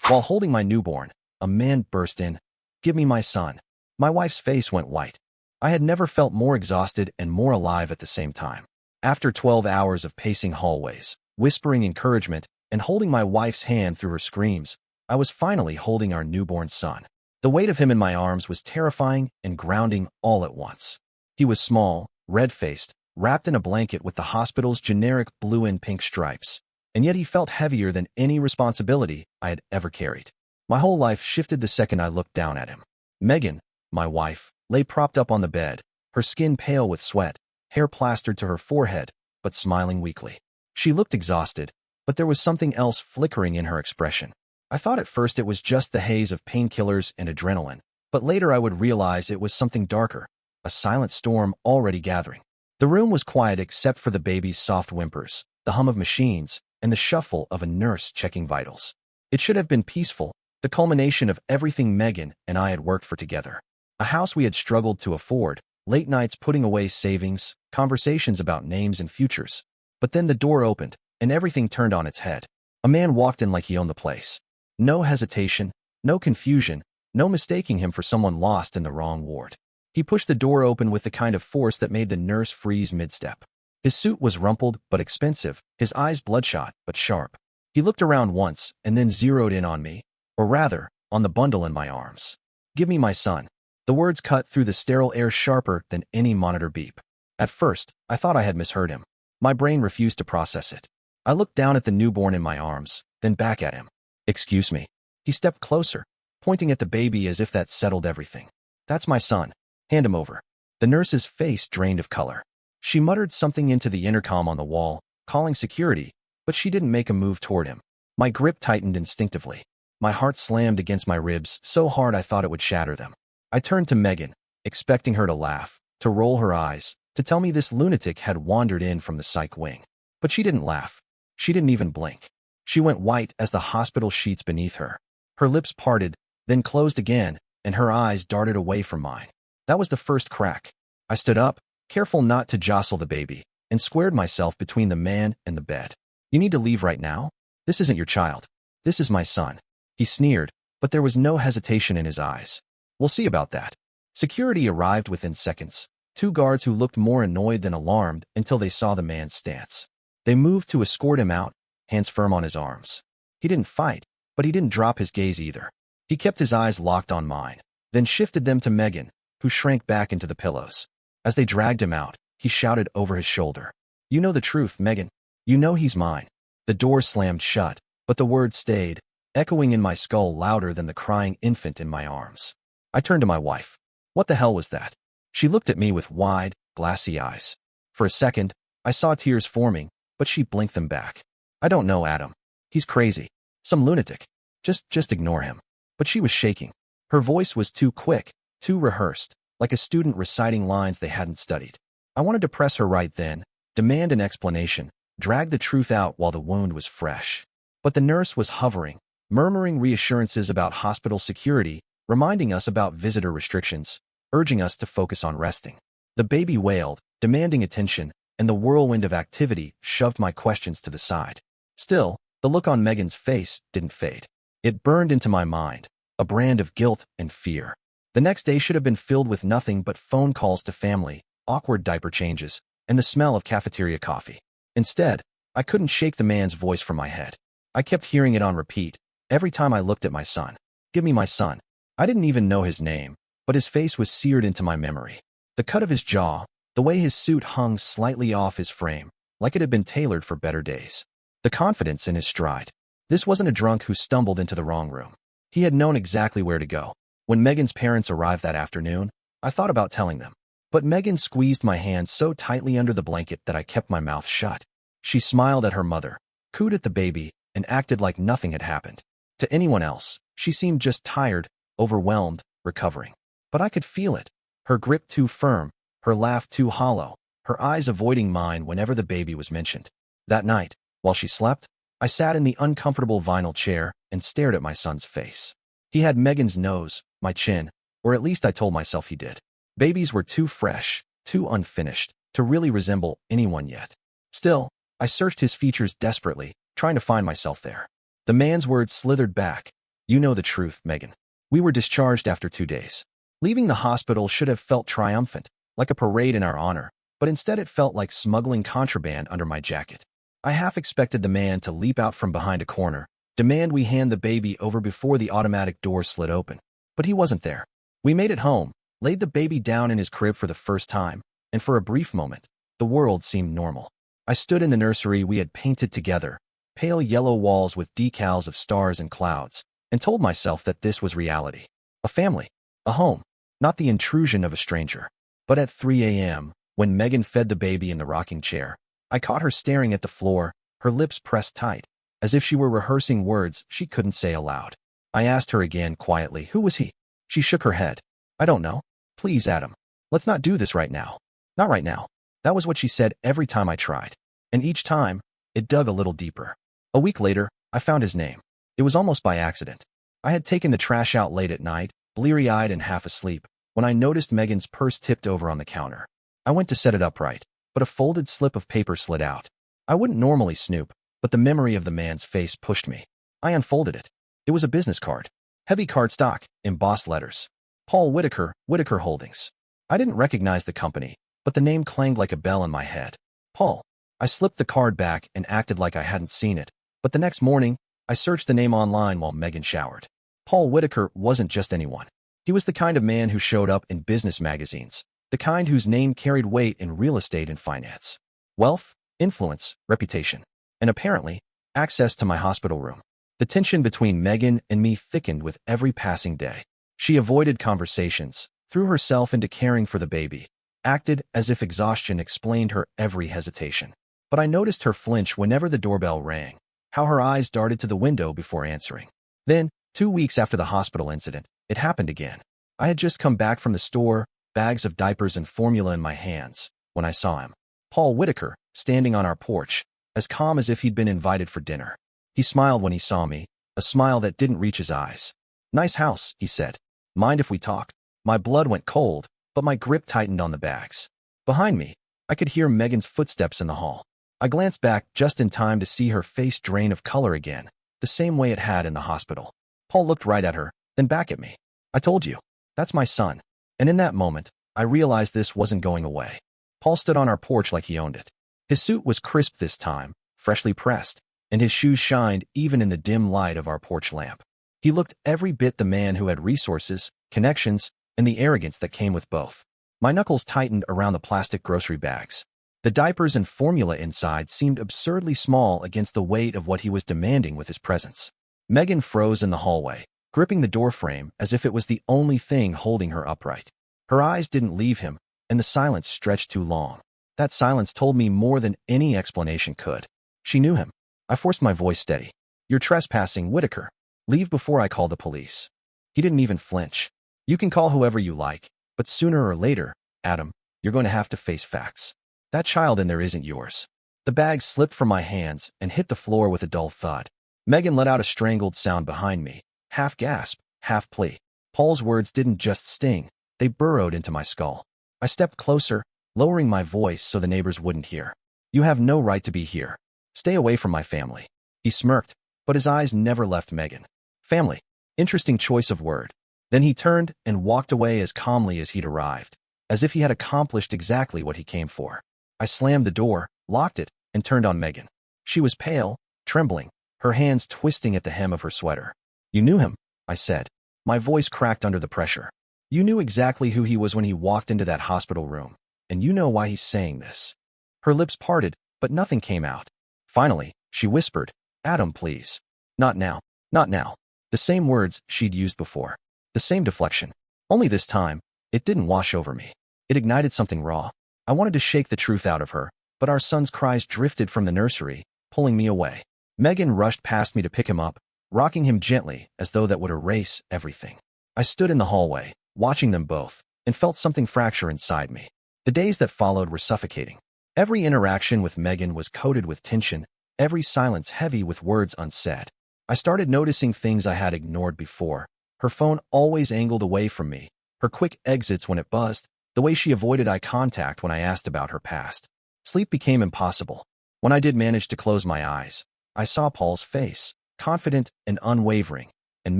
While holding my newborn, a man burst in. "Give me my son." My wife's face went white. I had never felt more exhausted and more alive at the same time. After 12 hours of pacing hallways, whispering encouragement, and holding my wife's hand through her screams, I was finally holding our newborn son. The weight of him in my arms was terrifying and grounding all at once. He was small, red-faced, wrapped in a blanket with the hospital's generic blue and pink stripes, and yet he felt heavier than any responsibility I had ever carried. My whole life shifted the second I looked down at him. Megan, my wife, lay propped up on the bed, her skin pale with sweat, hair plastered to her forehead, but smiling weakly. She looked exhausted, but there was something else flickering in her expression. I thought at first it was just the haze of painkillers and adrenaline, but later I would realize it was something darker, a silent storm already gathering. The room was quiet except for the baby's soft whimpers, the hum of machines, and the shuffle of a nurse checking vitals. It should have been peaceful, the culmination of everything Megan and I had worked for together. A house we had struggled to afford, late nights putting away savings, conversations about names and futures. But then the door opened, and everything turned on its head. A man walked in like he owned the place. No hesitation, no confusion, no mistaking him for someone lost in the wrong ward. He pushed the door open with the kind of force that made the nurse freeze mid-step. His suit was rumpled but expensive, his eyes bloodshot but sharp. He looked around once and then zeroed in on me, or rather, on the bundle in my arms. "Give me my son." The words cut through the sterile air sharper than any monitor beep. At first, I thought I had misheard him. My brain refused to process it. I looked down at the newborn in my arms, then back at him. "Excuse me." He stepped closer, pointing at the baby as if that settled everything. "That's my son. Hand him over." The nurse's face drained of color. She muttered something into the intercom on the wall, calling security, but she didn't make a move toward him. My grip tightened instinctively. My heart slammed against my ribs so hard I thought it would shatter them. I turned to Megan, expecting her to laugh, to roll her eyes, to tell me this lunatic had wandered in from the psych wing. But she didn't laugh. She didn't even blink. She went white as the hospital sheets beneath her. Her lips parted, then closed again, and her eyes darted away from mine. That was the first crack. I stood up, careful not to jostle the baby, and squared myself between the man and the bed. "You need to leave right now? This isn't your child. This is my son." He sneered, but there was no hesitation in his eyes. "We'll see about that." Security arrived within seconds, two guards who looked more annoyed than alarmed until they saw the man's stance. They moved to escort him out, hands firm on his arms. He didn't fight, but he didn't drop his gaze either. He kept his eyes locked on mine, then shifted them to Megan, who shrank back into the pillows. As they dragged him out, he shouted over his shoulder, "You know the truth, Megan. You know he's mine." The door slammed shut, but the words stayed, echoing in my skull louder than the crying infant in my arms. I turned to my wife. "What the hell was that?" She looked at me with wide, glassy eyes. For a second, I saw tears forming, but she blinked them back. "I don't know, Adam. He's crazy. Some lunatic. Just ignore him." But she was shaking. Her voice was too quick, too rehearsed, like a student reciting lines they hadn't studied. I wanted to press her right then, demand an explanation, drag the truth out while the wound was fresh. But the nurse was hovering, murmuring reassurances about hospital security, reminding us about visitor restrictions, urging us to focus on resting. The baby wailed, demanding attention, and the whirlwind of activity shoved my questions to the side. Still, the look on Megan's face didn't fade. It burned into my mind, a brand of guilt and fear. The next day should have been filled with nothing but phone calls to family, awkward diaper changes, and the smell of cafeteria coffee. Instead, I couldn't shake the man's voice from my head. I kept hearing it on repeat, every time I looked at my son. "Give me my son." I didn't even know his name, but his face was seared into my memory. The cut of his jaw, the way his suit hung slightly off his frame, like it had been tailored for better days. The confidence in his stride. This wasn't a drunk who stumbled into the wrong room. He had known exactly where to go. When Megan's parents arrived that afternoon, I thought about telling them. But Megan squeezed my hand so tightly under the blanket that I kept my mouth shut. She smiled at her mother, cooed at the baby, and acted like nothing had happened. To anyone else, she seemed just tired, overwhelmed, recovering. But I could feel it. Her grip too firm, her laugh too hollow, her eyes avoiding mine whenever the baby was mentioned. That night, while she slept, I sat in the uncomfortable vinyl chair and stared at my son's face. He had Megan's nose, my chin, or at least I told myself he did. Babies were too fresh, too unfinished, to really resemble anyone yet. Still, I searched his features desperately, trying to find myself there. The man's words slithered back. You know the truth, Megan. We were discharged after 2 days. Leaving the hospital should have felt triumphant, like a parade in our honor, but instead it felt like smuggling contraband under my jacket. I half expected the man to leap out from behind a corner, demand we hand the baby over before the automatic door slid open. But he wasn't there. We made it home, laid the baby down in his crib for the first time, and for a brief moment, the world seemed normal. I stood in the nursery we had painted together, pale yellow walls with decals of stars and clouds, and told myself that this was reality. A family, a home, not the intrusion of a stranger. But at 3 a.m., when Megan fed the baby in the rocking chair, I caught her staring at the floor, her lips pressed tight, as if she were rehearsing words she couldn't say aloud. I asked her again quietly, "Who was he?" She shook her head. "I don't know. Please, Adam. Let's not do this right now. Not right now." That was what she said every time I tried. And each time, it dug a little deeper. A week later, I found his name. It was almost by accident. I had taken the trash out late at night, bleary-eyed and half asleep, when I noticed Megan's purse tipped over on the counter. I went to set it upright, but a folded slip of paper slid out. I wouldn't normally snoop, but the memory of the man's face pushed me. I unfolded it. It was a business card. Heavy cardstock, embossed letters. Paul Whitaker, Whitaker Holdings. I didn't recognize the company, but the name clanged like a bell in my head. Paul. I slipped the card back and acted like I hadn't seen it, but the next morning, I searched the name online while Megan showered. Paul Whitaker wasn't just anyone. He was the kind of man who showed up in business magazines, the kind whose name carried weight in real estate and finance. Wealth, influence, reputation, and apparently, access to my hospital room. The tension between Megan and me thickened with every passing day. She avoided conversations, threw herself into caring for the baby, acted as if exhaustion explained her every hesitation. But I noticed her flinch whenever the doorbell rang, how her eyes darted to the window before answering. Then, 2 weeks after the hospital incident, it happened again. I had just come back from the store, bags of diapers and formula in my hands, when I saw him. Paul Whitaker, standing on our porch, as calm as if he'd been invited for dinner. He smiled when he saw me, a smile that didn't reach his eyes. "Nice house," he said. "Mind if we talk?" My blood went cold, but my grip tightened on the bags. Behind me, I could hear Megan's footsteps in the hall. I glanced back just in time to see her face drain of color again, the same way it had in the hospital. Paul looked right at her, then back at me. "I told you, that's my son." And in that moment, I realized this wasn't going away. Paul stood on our porch like he owned it. His suit was crisp this time, freshly pressed, and his shoes shined even in the dim light of our porch lamp. He looked every bit the man who had resources, connections, and the arrogance that came with both. My knuckles tightened around the plastic grocery bags. The diapers and formula inside seemed absurdly small against the weight of what he was demanding with his presence. Megan froze in the hallway, gripping the doorframe as if it was the only thing holding her upright. Her eyes didn't leave him, and the silence stretched too long. That silence told me more than any explanation could. She knew him. I forced my voice steady. "You're trespassing, Whitaker. Leave before I call the police." He didn't even flinch. "You can call whoever you like, but sooner or later, Adam, you're going to have to face facts. That child in there isn't yours." The bag slipped from my hands and hit the floor with a dull thud. Megan let out a strangled sound behind me, half gasp, half plea. Paul's words didn't just sting, they burrowed into my skull. I stepped closer, lowering my voice so the neighbors wouldn't hear. "You have no right to be here. Stay away from my family." He smirked, but his eyes never left Megan. Family. Interesting choice of word. Then he turned and walked away as calmly as he'd arrived, as if he had accomplished exactly what he came for. I slammed the door, locked it, and turned on Megan. She was pale, trembling, her hands twisting at the hem of her sweater. "You knew him," I said. My voice cracked under the pressure. "You knew exactly who he was when he walked into that hospital room, and you know why he's saying this." Her lips parted, but nothing came out. Finally, she whispered, "Adam, please. Not now. Not now." The same words she'd used before. The same deflection. Only this time, it didn't wash over me. It ignited something raw. I wanted to shake the truth out of her, but our son's cries drifted from the nursery, pulling me away. Megan rushed past me to pick him up, rocking him gently as though that would erase everything. I stood in the hallway, watching them both, and felt something fracture inside me. The days that followed were suffocating. Every interaction with Megan was coated with tension, every silence heavy with words unsaid. I started noticing things I had ignored before. Her phone always angled away from me, her quick exits when it buzzed, the way she avoided eye contact when I asked about her past. Sleep became impossible. When I did manage to close my eyes, I saw Paul's face, confident and unwavering, and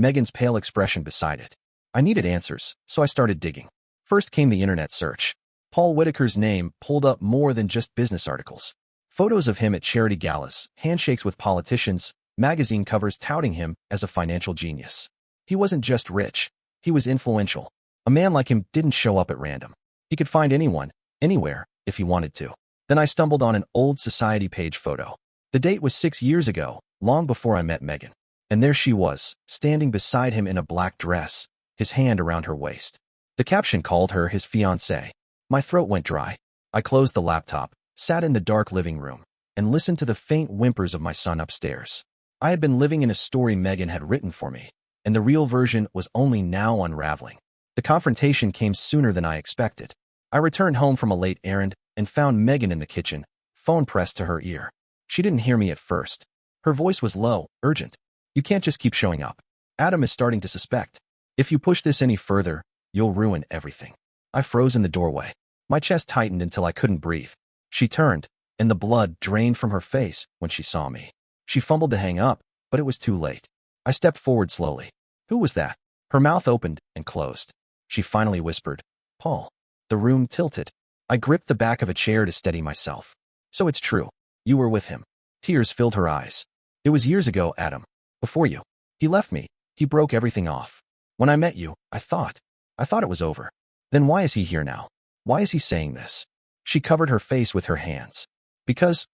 Megan's pale expression beside it. I needed answers, so I started digging. First came the internet search. Paul Whitaker's name pulled up more than just business articles. Photos of him at charity galas, handshakes with politicians, magazine covers touting him as a financial genius. He wasn't just rich. He was influential. A man like him didn't show up at random. He could find anyone, anywhere, if he wanted to. Then I stumbled on an old society page photo. The date was 6 years ago, long before I met Megan. And there she was, standing beside him in a black dress, his hand around her waist. The caption called her his fiancée. My throat went dry. I closed the laptop, sat in the dark living room, and listened to the faint whimpers of my son upstairs. I had been living in a story Megan had written for me, and the real version was only now unraveling. The confrontation came sooner than I expected. I returned home from a late errand and found Megan in the kitchen, phone pressed to her ear. She didn't hear me at first. Her voice was low, urgent. You can't just keep showing up. Adam is starting to suspect. If you push this any further, you'll ruin everything. I froze in the doorway. My chest tightened until I couldn't breathe. She turned, and the blood drained from her face when she saw me. She fumbled to hang up, but it was too late. I stepped forward slowly. Who was that? Her mouth opened and closed. She finally whispered, Paul. The room tilted. I gripped the back of a chair to steady myself. So it's true. You were with him. Tears filled her eyes. It was years ago, Adam. Before you. He left me. He broke everything off. When I met you, I thought it was over. Then why is he here now? Why is he saying this? She covered her face with her hands. Because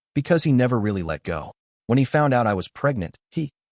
he never really let go. When he found out I was pregnant,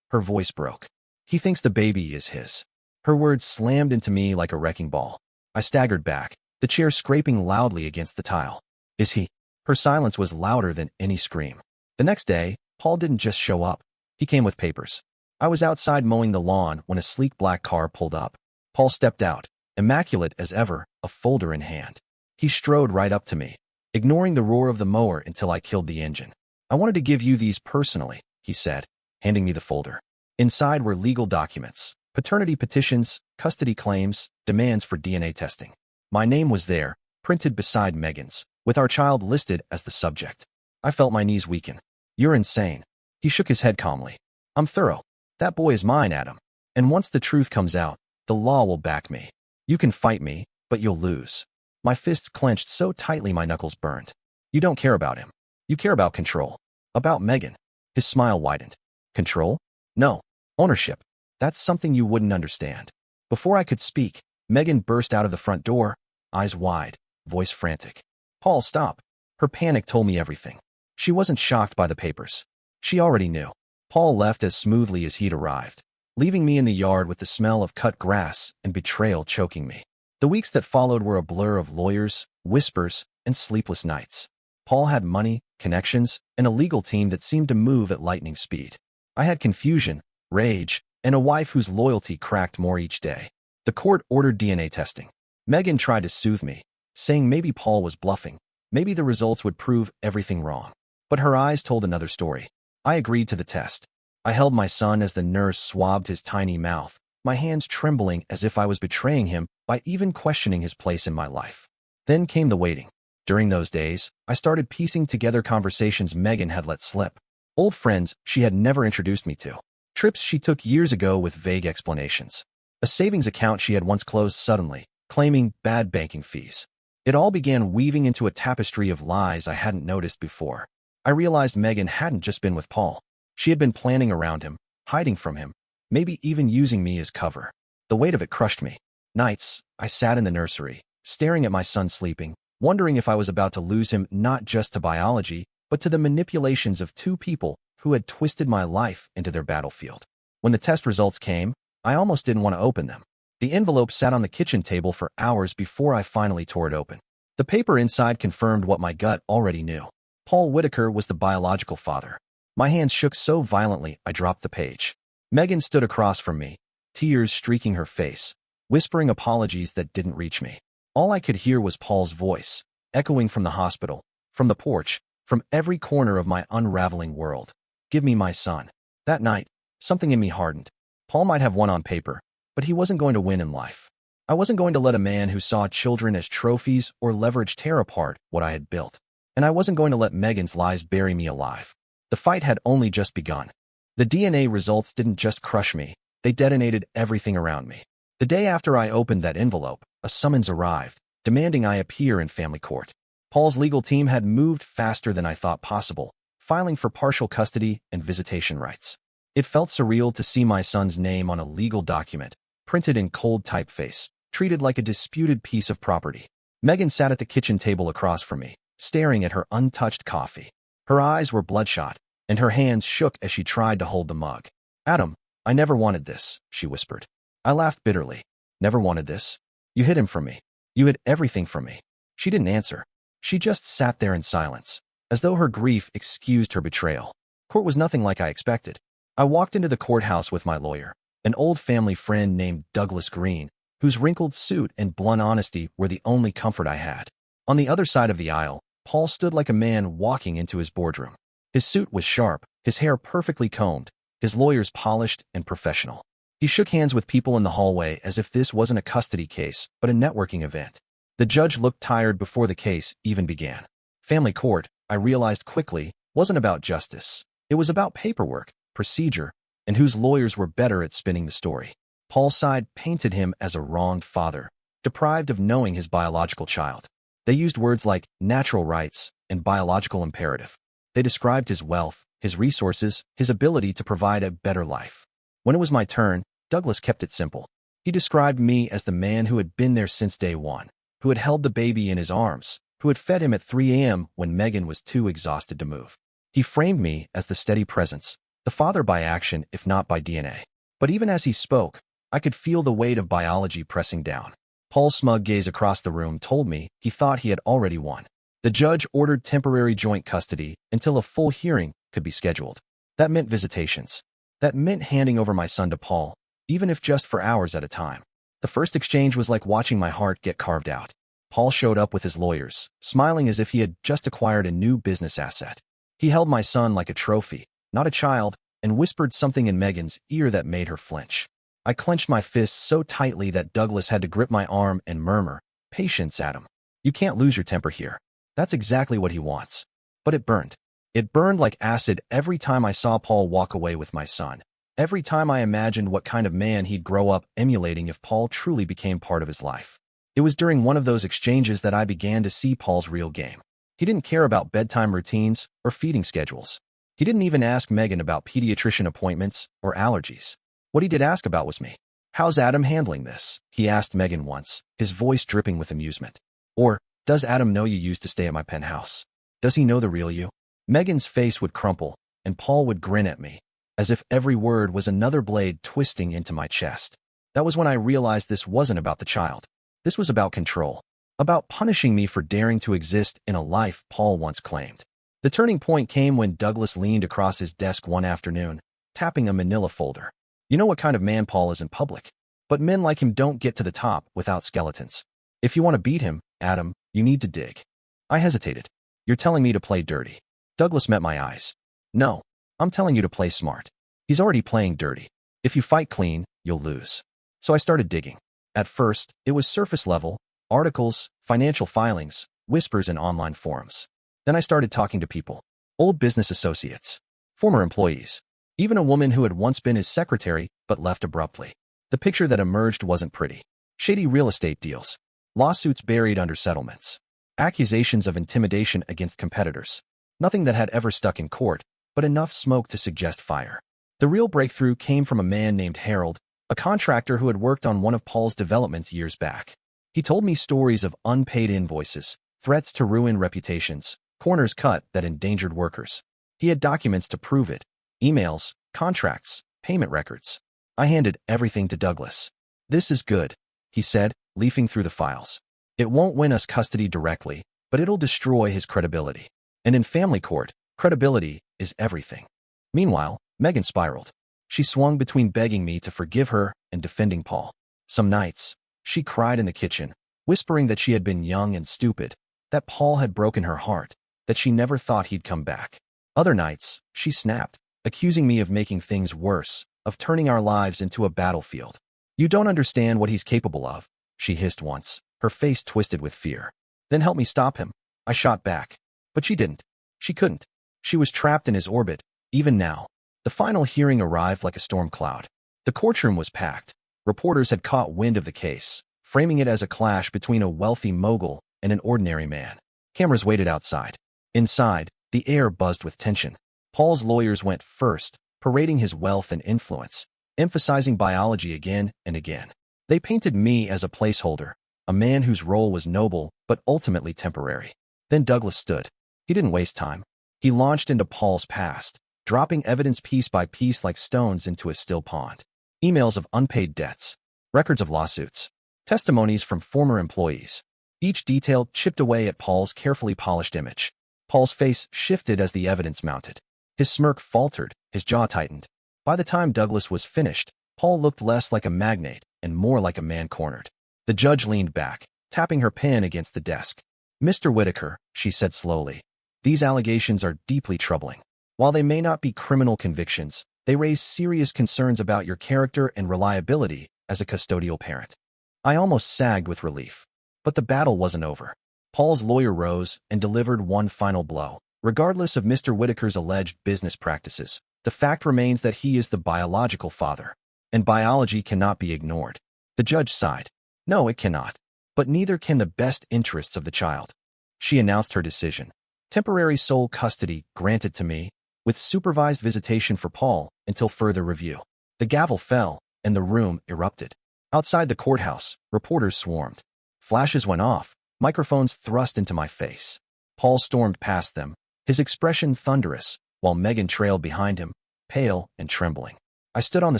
her voice broke. He thinks the baby is his. Her words slammed into me like a wrecking ball. I staggered back, the chair scraping loudly against the tile. Is he? Her silence was louder than any scream. The next day, Paul didn't just show up. He came with papers. I was outside mowing the lawn when a sleek black car pulled up. Paul stepped out, immaculate as ever, a folder in hand. He strode right up to me, ignoring the roar of the mower until I killed the engine. I wanted to give you these personally, he said, handing me the folder. Inside were legal documents, paternity petitions, custody claims, demands for DNA testing. My name was there, printed beside Megan's, with our child listed as the subject. I felt my knees weaken. You're insane. He shook his head calmly. I'm thorough. That boy is mine, Adam. And once the truth comes out, the law will back me. You can fight me, but you'll lose. My fists clenched so tightly my knuckles burned. You don't care about him. You care about control. About Megan. His smile widened. Control? No. Ownership. That's something you wouldn't understand. Before I could speak, Megan burst out of the front door, eyes wide, voice frantic. Paul, stop. Her panic told me everything. She wasn't shocked by the papers. She already knew. Paul left as smoothly as he'd arrived, leaving me in the yard with the smell of cut grass and betrayal choking me. The weeks that followed were a blur of lawyers, whispers, and sleepless nights. Paul had money, connections, and a legal team that seemed to move at lightning speed. I had confusion, rage, and a wife whose loyalty cracked more each day. The court ordered DNA testing. Megan tried to soothe me, saying maybe Paul was bluffing, maybe the results would prove everything wrong. But her eyes told another story. I agreed to the test. I held my son as the nurse swabbed his tiny mouth, my hands trembling as if I was betraying him by even questioning his place in my life. Then came the waiting. During those days, I started piecing together conversations Megan had let slip. Old friends she had never introduced me to. Trips she took years ago with vague explanations. A savings account she had once closed suddenly, claiming bad banking fees. It all began weaving into a tapestry of lies I hadn't noticed before. I realized Megan hadn't just been with Paul. She had been planning around him, hiding from him, maybe even using me as cover. The weight of it crushed me. Nights, I sat in the nursery, staring at my son sleeping, wondering if I was about to lose him not just to biology, but to the manipulations of two people who had twisted my life into their battlefield. When the test results came, I almost didn't want to open them. The envelope sat on the kitchen table for hours before I finally tore it open. The paper inside confirmed what my gut already knew. Paul Whitaker was the biological father. My hands shook so violently I dropped the page. Megan stood across from me, tears streaking her face, whispering apologies that didn't reach me. All I could hear was Paul's voice, echoing from the hospital, from the porch, from every corner of my unraveling world. Give me my son. That night, something in me hardened. Paul might have won on paper, but he wasn't going to win in life. I wasn't going to let a man who saw children as trophies or leverage tear apart what I had built. And I wasn't going to let Megan's lies bury me alive. The fight had only just begun. The DNA results didn't just crush me, They detonated everything around me. The day after I opened that envelope, a summons arrived, demanding I appear in family court. Paul's legal team had moved faster than I thought possible, filing for partial custody and visitation rights. It felt surreal to see my son's name on a legal document, printed in cold typeface, treated like a disputed piece of property. Megan sat at the kitchen table across from me, staring at her untouched coffee. Her eyes were bloodshot, and her hands shook as she tried to hold the mug. "Adam, I never wanted this," she whispered. I laughed bitterly. "Never wanted this? You hid him from me. You hid everything from me." She didn't answer. She just sat there in silence, as though her grief excused her betrayal. Court was nothing like I expected. I walked into the courthouse with my lawyer, an old family friend named Douglas Green, whose wrinkled suit and blunt honesty were the only comfort I had. On the other side of the aisle, Paul stood like a man walking into his boardroom. His suit was sharp, his hair perfectly combed, his lawyers polished and professional. He shook hands with people in the hallway as if this wasn't a custody case, but a networking event. The judge looked tired before the case even began. Family court, I realized quickly, wasn't about justice. It was about paperwork, procedure, and whose lawyers were better at spinning the story. Paul's side painted him as a wronged father, deprived of knowing his biological child. They used words like natural rights and biological imperative. They described his wealth, his resources, his ability to provide a better life. When it was my turn, Douglas kept it simple. He described me as the man who had been there since day one, who had held the baby in his arms, who had fed him at 3 a.m. when Megan was too exhausted to move. He framed me as the steady presence, the father by action if not by DNA. But even as he spoke, I could feel the weight of biology pressing down. Paul's smug gaze across the room told me he thought he had already won. The judge ordered temporary joint custody until a full hearing could be scheduled. That meant visitations. That meant handing over my son to Paul, even if just for hours at a time. The first exchange was like watching my heart get carved out. Paul showed up with his lawyers, smiling as if he had just acquired a new business asset. He held my son like a trophy, not a child, and whispered something in Megan's ear that made her flinch. I clenched my fists so tightly that Douglas had to grip my arm and murmur, "Patience, Adam. You can't lose your temper here." That's exactly what he wants. But it burned. It burned like acid every time I saw Paul walk away with my son. Every time I imagined what kind of man he'd grow up emulating if Paul truly became part of his life. It was during one of those exchanges that I began to see Paul's real game. He didn't care about bedtime routines or feeding schedules. He didn't even ask Megan about pediatrician appointments or allergies. What he did ask about was me. "How's Adam handling this?" he asked Megan once, his voice dripping with amusement. Or, "Does Adam know you used to stay at my penthouse? Does he know the real you?" Megan's face would crumple, and Paul would grin at me, as if every word was another blade twisting into my chest. That was when I realized this wasn't about the child. This was about control, about punishing me for daring to exist in a life Paul once claimed. The turning point came when Douglas leaned across his desk one afternoon, tapping a manila folder. "You know what kind of man Paul is in public, but men like him don't get to the top without skeletons. If you want to beat him, Adam, you need to dig." I hesitated. "You're telling me to play dirty?" Douglas met my eyes. "No, I'm telling you to play smart. He's already playing dirty. If you fight clean, you'll lose." So I started digging. At first, it was surface level, articles, financial filings, whispers in online forums. Then I started talking to people, old business associates, former employees, even a woman who had once been his secretary but left abruptly. The picture that emerged wasn't pretty. Shady real estate deals, lawsuits buried under settlements, accusations of intimidation against competitors. Nothing that had ever stuck in court, but enough smoke to suggest fire. The real breakthrough came from a man named Harold, a contractor who had worked on one of Paul's developments years back. He told me stories of unpaid invoices, threats to ruin reputations, corners cut that endangered workers. He had documents to prove it, emails, contracts, payment records. I handed everything to Douglas. "This is good," he said, leafing through the files. "It won't win us custody directly, but it'll destroy his credibility. And in family court, credibility is everything." Meanwhile, Megan spiraled. She swung between begging me to forgive her and defending Paul. Some nights, she cried in the kitchen, whispering that she had been young and stupid, that Paul had broken her heart, that she never thought he'd come back. Other nights, she snapped, accusing me of making things worse, of turning our lives into a battlefield. "You don't understand what he's capable of," she hissed once, her face twisted with fear. "Then help me stop him," I shot back. But she didn't. She couldn't. She was trapped in his orbit, even now. The final hearing arrived like a storm cloud. The courtroom was packed. Reporters had caught wind of the case, framing it as a clash between a wealthy mogul and an ordinary man. Cameras waited outside. Inside, the air buzzed with tension. Paul's lawyers went first, parading his wealth and influence, emphasizing biology again and again. They painted me as a placeholder, a man whose role was noble but ultimately temporary. Then Douglas stood. He didn't waste time. He launched into Paul's past, dropping evidence piece by piece like stones into a still pond. Emails of unpaid debts, records of lawsuits, testimonies from former employees. Each detail chipped away at Paul's carefully polished image. Paul's face shifted as the evidence mounted. His smirk faltered, his jaw tightened. By the time Douglas was finished, Paul looked less like a magnate and more like a man cornered. The judge leaned back, tapping her pen against the desk. "Mr. Whitaker," she said slowly, "these allegations are deeply troubling. While they may not be criminal convictions, they raise serious concerns about your character and reliability as a custodial parent." I almost sagged with relief. But the battle wasn't over. Paul's lawyer rose and delivered one final blow. Regardless of Mr. Whitaker's alleged business practices, the fact remains that he is the biological father, and biology cannot be ignored. The judge sighed. "No, it cannot. But neither can the best interests of the child." She announced her decision. Temporary sole custody granted to me, with supervised visitation for Paul until further review. The gavel fell, and the room erupted. Outside the courthouse, reporters swarmed. Flashes went off, microphones thrust into my face. Paul stormed past them, his expression thunderous, while Megan trailed behind him, pale and trembling. I stood on the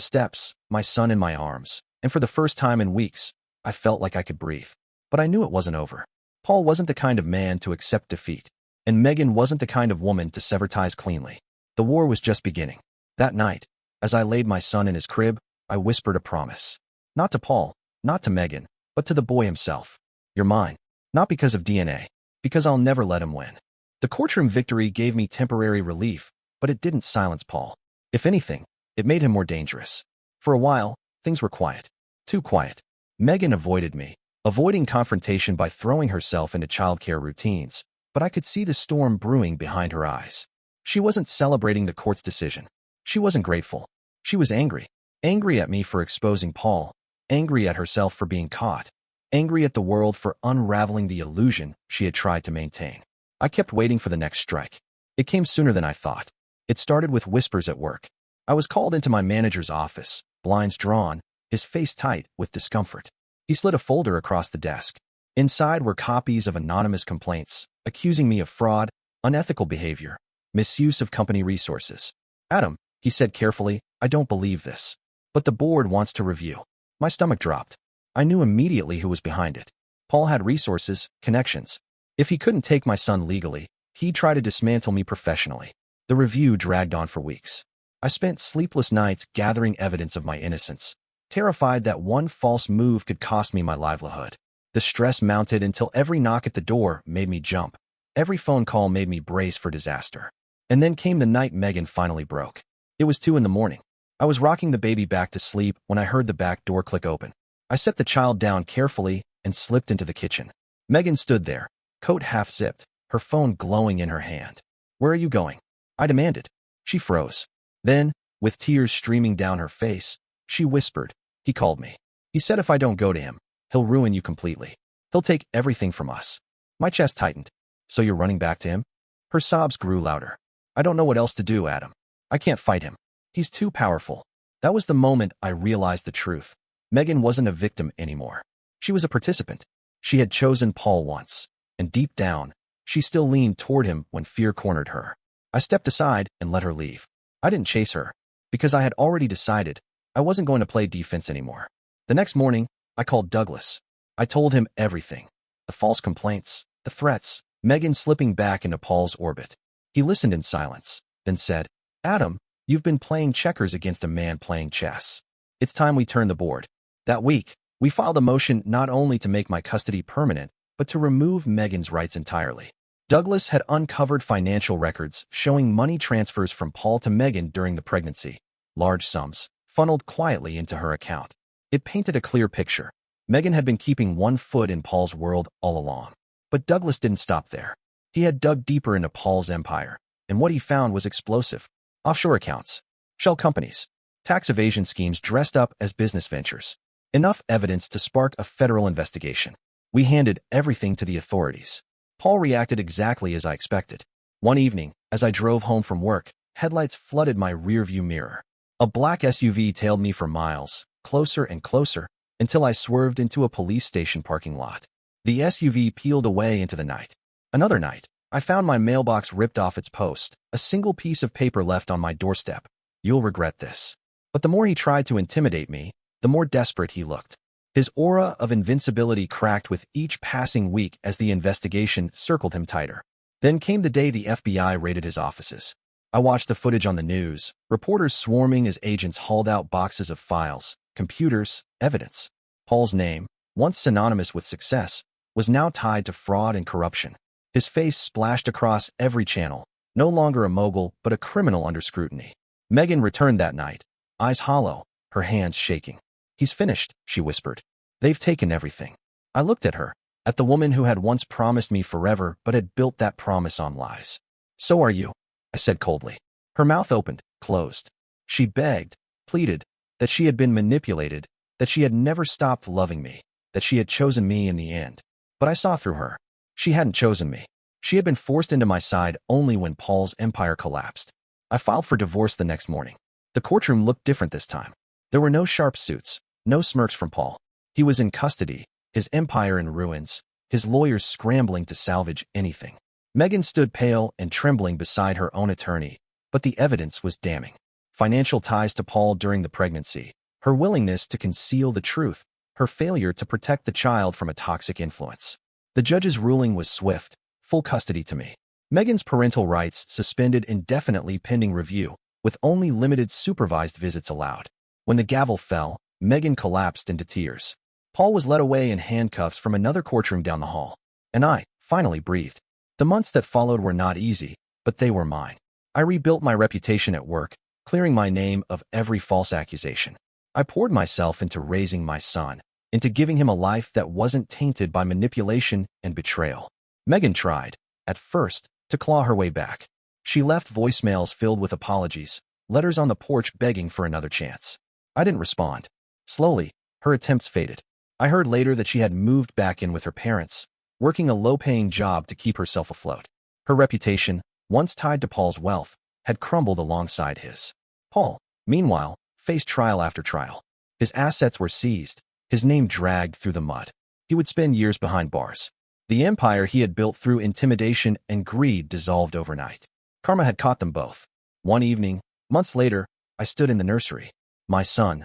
steps, my son in my arms, and for the first time in weeks, I felt like I could breathe. But I knew it wasn't over. Paul wasn't the kind of man to accept defeat, and Megan wasn't the kind of woman to sever ties cleanly. The war was just beginning. That night, as I laid my son in his crib, I whispered a promise. Not to Paul, not to Megan, but to the boy himself. "You're mine. Not because of DNA, because I'll never let him win." The courtroom victory gave me temporary relief, but it didn't silence Paul. If anything, it made him more dangerous. For a while, things were quiet. Too quiet. Megan avoided me, avoiding confrontation by throwing herself into childcare routines, but I could see the storm brewing behind her eyes. She wasn't celebrating the court's decision. She wasn't grateful. She was angry. Angry at me for exposing Paul, angry at herself for being caught, angry at the world for unraveling the illusion she had tried to maintain. I kept waiting for the next strike. It came sooner than I thought. It started with whispers at work. I was called into my manager's office, blinds drawn, his face tight with discomfort. He slid a folder across the desk. Inside were copies of anonymous complaints, accusing me of fraud, unethical behavior, misuse of company resources. "Adam," he said carefully, "I don't believe this. But the board wants to review." My stomach dropped. I knew immediately who was behind it. Paul had resources, connections. If he couldn't take my son legally, he'd try to dismantle me professionally. The review dragged on for weeks. I spent sleepless nights gathering evidence of my innocence, terrified that one false move could cost me my livelihood. The stress mounted until every knock at the door made me jump. Every phone call made me brace for disaster. And then came the night Megan finally broke. It was 2 a.m. I was rocking the baby back to sleep when I heard the back door click open. I set the child down carefully and slipped into the kitchen. Megan stood there, coat half-zipped, her phone glowing in her hand. "Where are you going?" I demanded. She froze. Then, with tears streaming down her face, she whispered, "He called me. He said if I don't go to him, he'll ruin you completely. He'll take everything from us." My chest tightened. "So you're running back to him?" Her sobs grew louder. "I don't know what else to do, Adam. I can't fight him. He's too powerful." That was the moment I realized the truth. Megan wasn't a victim anymore. She was a participant. She had chosen Paul once, and deep down, she still leaned toward him when fear cornered her. I stepped aside and let her leave. I didn't chase her, because I had already decided I wasn't going to play defense anymore. The next morning, I called Douglas. I told him everything. The false complaints, the threats, Megan slipping back into Paul's orbit. He listened in silence, then said, "Adam, you've been playing checkers against a man playing chess. It's time we turn the board." That week, we filed a motion not only to make my custody permanent, but to remove Megan's rights entirely. Douglas had uncovered financial records showing money transfers from Paul to Megan during the pregnancy, large sums, funneled quietly into her account. It painted a clear picture. Megan had been keeping one foot in Paul's world all along. But Douglas didn't stop there. He had dug deeper into Paul's empire, and what he found was explosive. Offshore accounts, shell companies, tax evasion schemes dressed up as business ventures. Enough evidence to spark a federal investigation. We handed everything to the authorities. Paul reacted exactly as I expected. One evening, as I drove home from work, headlights flooded my rearview mirror. A black SUV tailed me for miles, closer and closer, until I swerved into a police station parking lot. The SUV peeled away into the night. Another night, I found my mailbox ripped off its post, a single piece of paper left on my doorstep. "You'll regret this." But the more he tried to intimidate me, the more desperate he looked. His aura of invincibility cracked with each passing week as the investigation circled him tighter. Then came the day the FBI raided his offices. I watched the footage on the news, reporters swarming as agents hauled out boxes of files, computers, evidence. Paul's name, once synonymous with success, was now tied to fraud and corruption. His face splashed across every channel, no longer a mogul but a criminal under scrutiny. Megan returned that night, eyes hollow, her hands shaking. "He's finished," she whispered. "They've taken everything." I looked at her, at the woman who had once promised me forever but had built that promise on lies. "So are you," I said coldly. Her mouth opened, closed. She begged, pleaded, that she had been manipulated, that she had never stopped loving me, that she had chosen me in the end. But I saw through her. She hadn't chosen me. She had been forced into my side only when Paul's empire collapsed. I filed for divorce the next morning. The courtroom looked different this time. There were no sharp suits, no smirks from Paul. He was in custody, his empire in ruins, his lawyers scrambling to salvage anything. Megan stood pale and trembling beside her own attorney, but the evidence was damning. Financial ties to Paul during the pregnancy, her willingness to conceal the truth, her failure to protect the child from a toxic influence. The judge's ruling was swift, full custody to me. Megan's parental rights suspended indefinitely pending review, with only limited supervised visits allowed. When the gavel fell, Megan collapsed into tears. Paul was led away in handcuffs from another courtroom down the hall, and I finally breathed. The months that followed were not easy, but they were mine. I rebuilt my reputation at work, clearing my name of every false accusation. I poured myself into raising my son, into giving him a life that wasn't tainted by manipulation and betrayal. Megan tried, at first, to claw her way back. She left voicemails filled with apologies, letters on the porch begging for another chance. I didn't respond. Slowly, her attempts faded. I heard later that she had moved back in with her parents, working a low-paying job to keep herself afloat. Her reputation, once tied to Paul's wealth, had crumbled alongside his. Paul, meanwhile, faced trial after trial. His assets were seized, his name dragged through the mud. He would spend years behind bars. The empire he had built through intimidation and greed dissolved overnight. Karma had caught them both. One evening, months later, I stood in the nursery. My son,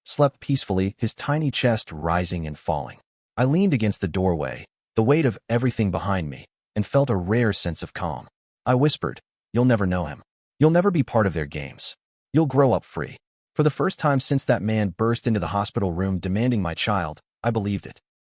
slept peacefully, his tiny chest rising and falling. I leaned against the doorway, the weight of everything behind me, and felt a rare sense of calm. I whispered, "You'll never know him. You'll never be part of their games. You'll grow up free." For the first time since that man burst into the hospital room demanding my child, I believed it.